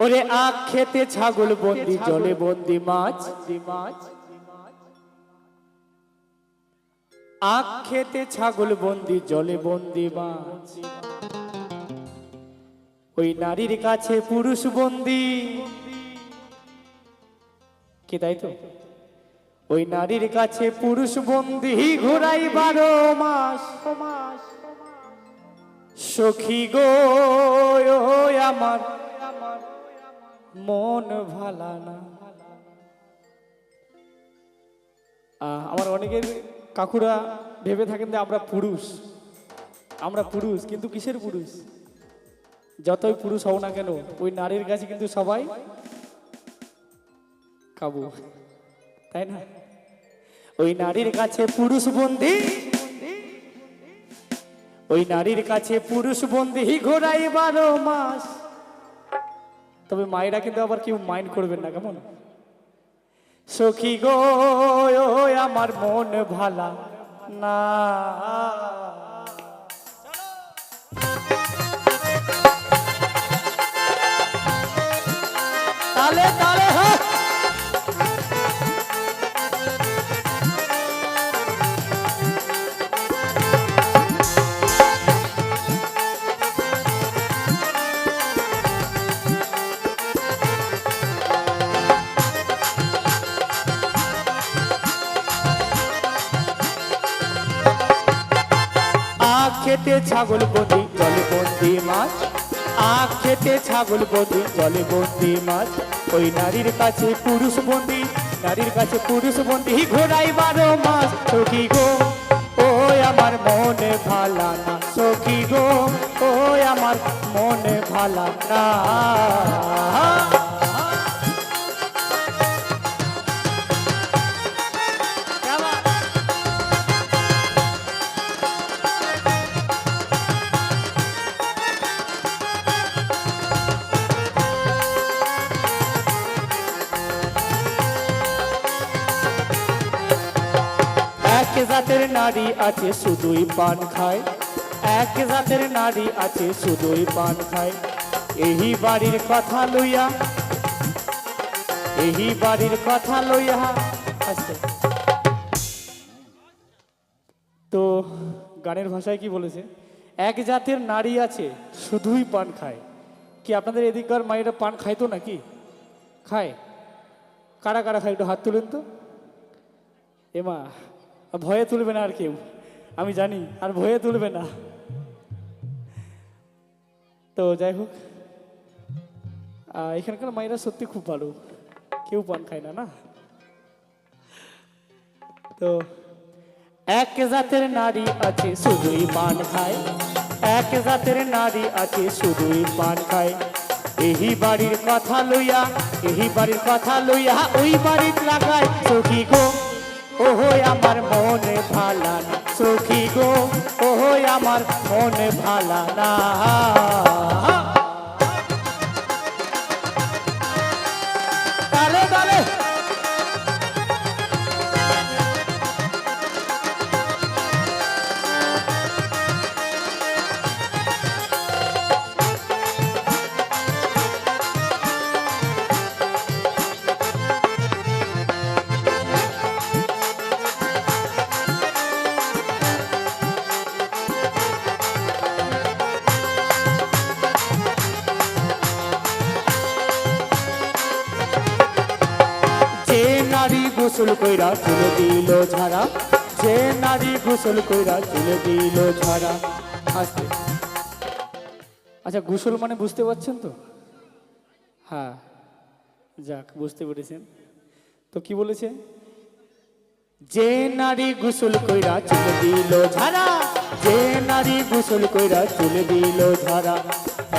ওরে আখ খেতে ছাগল বন্দি জলে বন্দি মাছ, আখ খেতে ছাগল বন্দি জলে বন্দি মাছ। ওই নারীর কাছে পুরুষ বন্দি, কি তাই তো? ওই নারীর কাছে পুরুষ বন্দি ঘোরাই 12 মাস। সখী গো আমার মন ভালা না। আমার অনেকের কাকুরা ভেবে থাকেন যে আমরা পুরুষ, কিন্তু কিসের পুরুষ? যতই পুরুষ হও না কেন ওই নারীর কাছে কিন্তু সবাই কাবু, তাই না? ওই নারীর কাছে পুরুষ বন্দি, ওই নারীর কাছে পুরুষ বন্দি ঘোরাই 12 মাস। তবে মায়েরা কিন্তু আবার কেউ মাইন্ড করবেন না, কেমন? সখী গো আমার মন ভালা না। তালে তালে হ্যাঁ। খেতে ছাগল বন্দি জলে বন্দি মাছ, আখ খেতে ছাগল বন্দি জলে বন্দি মাছ। ওই নারীর কাছে পুরুষ বন্দি, নারীর কাছে পুরুষ বন্দি ঘোরাই 12 মাস। সখী গো ও আমার মনে ভালা না, সখী গো ও আমার মনে ভালা না। এক জাতের নারী আছে শুধুই পান খায়, এক জাতের নারী আছে শুধুই পান খায়। এই বাড়ির কথা লইয়া, এই বাড়ির কথা লইয়া আসছে। তো গানের ভাষায় কি বলেছে? এক জাতের নারী আছে শুধুই পান খায়। কি আপনাদের এদিককার মায়েরা পান খাইতো নাকি? খায়? কারা কারা খায় একটু হাত তুলেন তো। এমা ভয়ে তুলবে না আর কেউ, আমি জানি, আর ভয়ে তুলবে না। তো যাই হোক, এখানকার মায়েরা সত্যি খুব ভালো, কেউ পান খায় না না। তো এক জাতের নারী আছে শুধুই পান খায়, এক জাতের নারী আছে শুধুই পান খায়। এই বাড়ির কথা লইয়া, এই বাড়ির কথা লইয়া ওই বাড়ির লাগায়। সখী গো ওহো আমার মনে ভালা না, সখী গো ওহো আমার মনে ভালা না। তালে তালে গোসল কইরা চুলে দিল ঝাড়া, যে নারী গোসল কইরা চুলে দিল ঝাড়া। আস্তে, আচ্ছা গোসল মানে বুঝতে পারছেন তো? হ্যাঁ যাক বুঝতে পেরেছেন তো। কি বলেছে? যে নারী গোসল কইরা চুলে দিল ঝাড়া, যে নারী গোসল কইরা চুলে দিল ঝাড়া।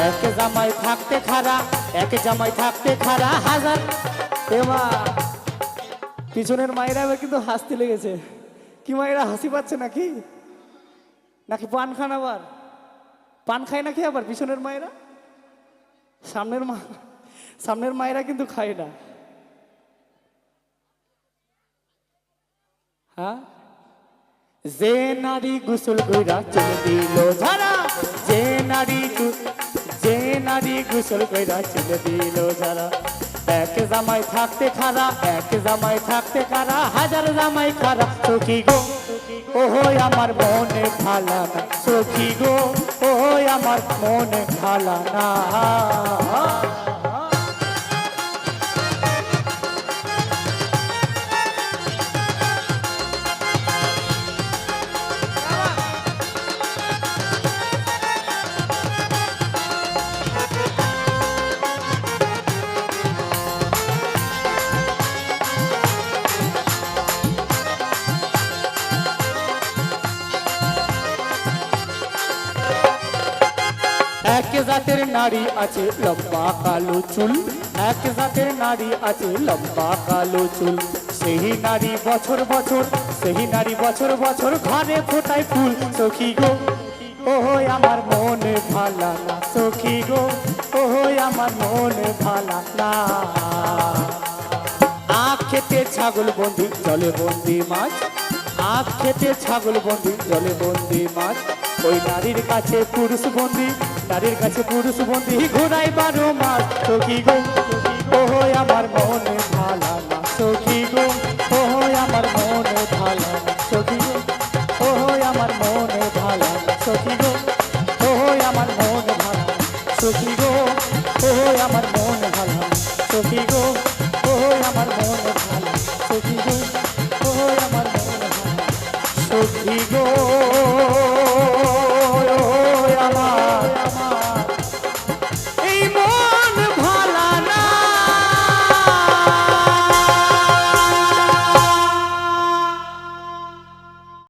এক জামাই থাকতে খারা, এক জামাই থাকতে খারা হাজার। এমা পিছনের মায়েরা এবার কিন্তু হাসতে লেগেছে। কি মায়েরা হাসি পাচ্ছে নাকি? নাকি পান খান? আবার পান খায় নাকি আবার পিছনের মায়েরা? সামনের মায়েরা কিন্তু খায় না। হ্যাঁ, যে নারী গোসল কইরা চলে দিল ঝাড়া, যে নারী যে নারী গোসল কইরা চুল দিল ঝাড়া। এক জামাই থাকতে খারা, এক জামাই থাকতে খারা, হাজার জামাই খারা সখী গো ওহো আমার মনে ভালা না সখী গো ওহো আমার মনে ভালা না। এক জাতের নারী আছে লম্বা কালো চুল, এক জাতের নারী আছে লম্বা কালো চুল, সেই নারী বছর বছর, সেই নারী বছর বছর ঘরে ফোটায় ফুল সখী গো ওহো আমার মনে ভালা না সখী গো ওহো আমার মনে ভালা না। আখ খেতে ছাগল বন্দি জলে বন্দি মাছ, আখ খেতে ছাগল বন্দি জলে বন্দি মাছ, ওই নারীর কাছে পুরুষ বন্দি, নারীর কাছে পুরুষ বন্দি ঘোড়াই 12 মাস সখী গো ওহো আমার মনে ভালা না সখী গো ওহো আমার মনে ভালা না সখী গো ওহো আমার মনে ভালা না সখী গো ওহো আমার মনে ভালা সখী গো ওহো আমার মনে ভালা সখী গো ওহো আমার মনে ভালা সখী গো ওহো আমার মনে ভালা সখী গো।